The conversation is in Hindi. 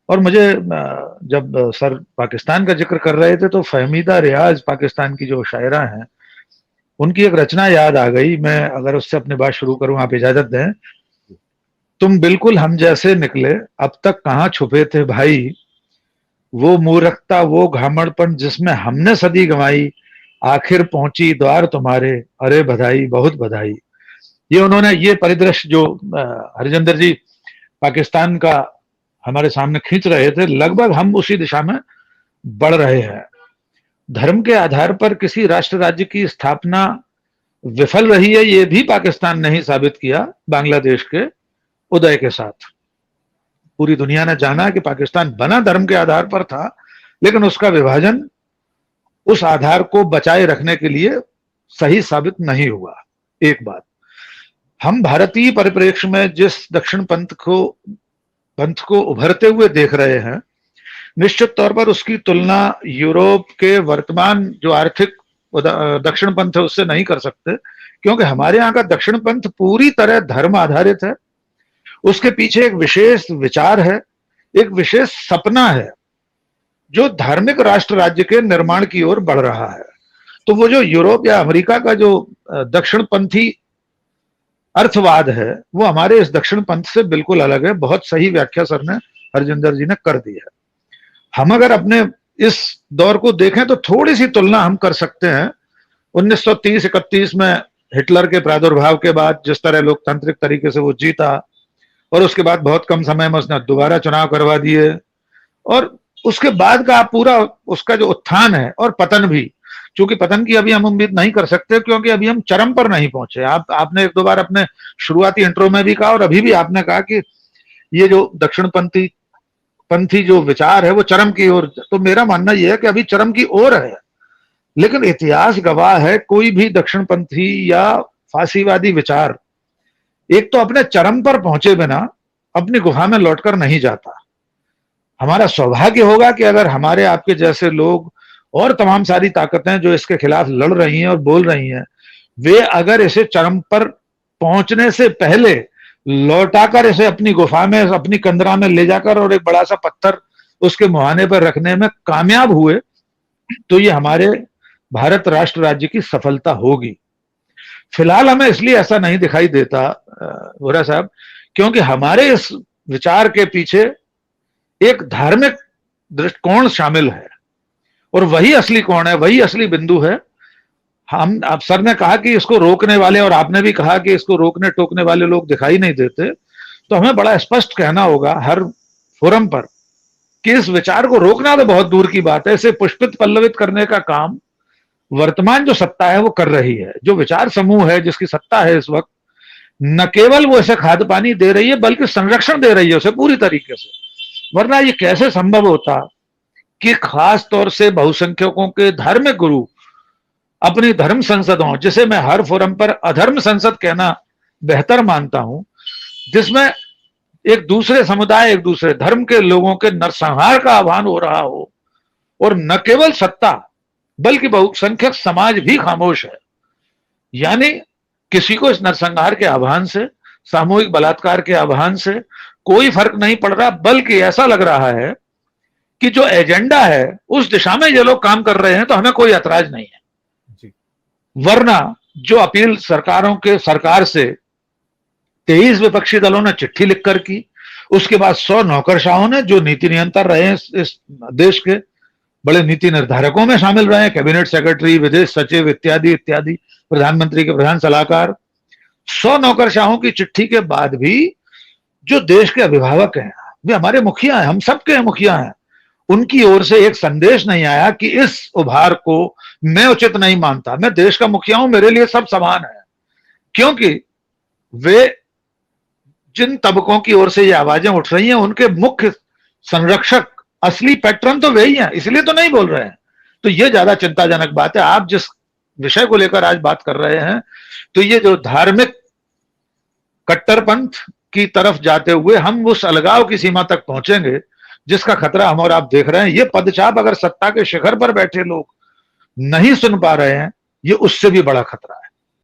और मुझे जब सर पाकिस्तान का जिक्र कर रहे थे तो फहमीदा रियाज पाकिस्तान की जो शायरा हैं उनकी एक रचना याद आ गई। मैं अगर उससे अपनी बात शुरू करूं, आप इजाजत दें। तुम बिल्कुल हम जैसे निकले, अब तक कहाँ छुपे थे भाई, वो मूर्खता वो घामड़पन जिसमें हमने सदी गंवाई, आखिर पहुंची द्वार तुम्हारे, अरे बधाई बहुत बधाई। ये उन्होंने ये परिदृश्य जो हरिजिंदर जी पाकिस्तान का हमारे सामने खींच रहे थे, लगभग हम उसी दिशा में बढ़ रहे हैं। धर्म के आधार पर किसी राष्ट्र राज्य की स्थापना विफल रही है, ये भी पाकिस्तान ने ही साबित किया बांग्लादेश के उदय के साथ। पूरी दुनिया ने जाना कि पाकिस्तान बना धर्म के आधार पर था, लेकिन उसका विभाजन उस आधार को बचाए रखने के लिए सही साबित नहीं हुआ। एक बात, हम भारतीय परिप्रेक्ष्य में जिस दक्षिण पंथ को उभरते हुए देख रहे हैं, निश्चित तौर पर उसकी तुलना यूरोप के वर्तमान जो आर्थिक दक्षिण पंथ है उससे नहीं कर सकते, क्योंकि हमारे यहाँ का दक्षिण पंथ पूरी तरह धर्म आधारित है। उसके पीछे एक विशेष विचार है, एक विशेष सपना है जो धार्मिक राष्ट्र राज्य के निर्माण की ओर बढ़ रहा है। तो वो जो यूरोप या अमेरिका का जो दक्षिणपंथी अर्थवाद है वो हमारे इस दक्षिण पंथ से बिल्कुल अलग है। बहुत सही व्याख्या सर ने, हरजिंदर जी ने कर दी है। हम अगर अपने इस दौर को देखें तो थोड़ी सी तुलना हम कर सकते हैं 1930-31 में हिटलर के प्रादुर्भाव के बाद जिस तरह लोकतांत्रिक तरीके से वो जीता, और उसके बाद बहुत कम समय में उसने दोबारा चुनाव करवा दिए, और उसके बाद का पूरा उसका जो उत्थान है और पतन भी, चूंकि पतन की अभी हम उम्मीद नहीं कर सकते क्योंकि अभी हम चरम पर नहीं पहुंचे। आपने एक दो बार अपने शुरुआती इंट्रो में भी कहा और अभी भी आपने कहा कि ये जो दक्षिणपंथी जो विचार है वो चरम की ओर, तो मेरा मानना यह है कि अभी चरम की ओर है। लेकिन इतिहास गवाह है कोई भी दक्षिणपंथी या फांसीवादी विचार एक तो अपने चरम पर पहुंचे बिना अपनी गुफा में लौटकर नहीं जाता। हमारा सौभाग्य होगा कि अगर हमारे आपके जैसे लोग और तमाम सारी ताकतें जो इसके खिलाफ लड़ रही हैं और बोल रही हैं, वे अगर इसे चरम पर पहुंचने से पहले लौटाकर इसे अपनी गुफा में, अपनी कंदरा में ले जाकर और एक बड़ा सा पत्थर उसके मुहाने पर रखने में कामयाब हुए, तो ये हमारे भारत राष्ट्र राज्य की सफलता होगी। फिलहाल हमें इसलिए ऐसा नहीं दिखाई देता वोरा साहब, क्योंकि हमारे इस विचार के पीछे एक धार्मिक दृष्टिकोण शामिल है, और वही असली कोण है, वही असली बिंदु है। हम आप सर ने कहा कि इसको रोकने वाले, और आपने भी कहा कि इसको रोकने टोकने वाले लोग दिखाई नहीं देते, तो हमें बड़ा स्पष्ट कहना होगा हर फोरम पर कि इस विचार को रोकना तो बहुत दूर की बात है, इसे पुष्पित पल्लवित करने का काम वर्तमान जो सत्ता है वो कर रही है। जो विचार समूह है जिसकी सत्ता है इस वक्त, न केवल वो इसे खाद पानी दे रही है बल्कि संरक्षण दे रही है उसे पूरी तरीके से। वरना ये कैसे संभव होता कि खास तौर से बहुसंख्यकों के धार्मिक गुरु अपनी धर्म संसदों, जिसे मैं हर फोरम पर अधर्म संसद कहना बेहतर मानता हूं, जिसमें एक दूसरे समुदाय, एक दूसरे धर्म के लोगों के नरसंहार का आह्वान हो रहा हो, और न केवल सत्ता बल्कि बहुसंख्यक समाज भी खामोश है। यानी किसी को इस नरसंहार के आह्वान से, सामूहिक बलात्कार के आह्वान से कोई फर्क नहीं पड़ रहा, बल्कि ऐसा लग रहा है कि जो एजेंडा है उस दिशा में ये लोग काम कर रहे हैं, तो हमें कोई ऐतराज नहीं है जी। वरना जो अपील सरकार से 23 विपक्षी दलों ने चिट्ठी लिखकर की, उसके बाद 100 नौकरशाहों ने जो नीति नियंत्रण रहे हैं इस देश के, बड़े नीति निर्धारकों में शामिल रहे हैं, कैबिनेट सेक्रेटरी, विदेश सचिव इत्यादि इत्यादि, प्रधानमंत्री के प्रधान सलाहकार, 100 नौकरशाहों की चिट्ठी के बाद भी जो देश के अभिभावक हैं, वे हमारे मुखिया हैं, हम सबके मुखिया हैं, उनकी ओर से एक संदेश नहीं आया कि इस उभार को मैं उचित नहीं मानता, मैं देश का मुखिया हूं, मेरे लिए सब समान है। क्योंकि वे जिन तबकों की ओर से ये आवाजें उठ रही हैं, उनके मुख्य संरक्षक, असली पैटर्न तो वही हैं, इसलिए तो नहीं बोल रहे हैं। तो ये ज्यादा चिंताजनक बात है। आप जिस विषय को लेकर आज बात कर रहे हैं, तो ये जो धार्मिक कट्टरपंथ की तरफ जाते हुए हम उस अलगाव की सीमा तक पहुंचेंगे जिसका खतरा हम और आप देख रहे हैं। ये पदचाप अगर सत्ता के शिखर पर बैठे लोग नहीं सुन पा रहे हैं, ये उससे भी बड़ा खतरा है।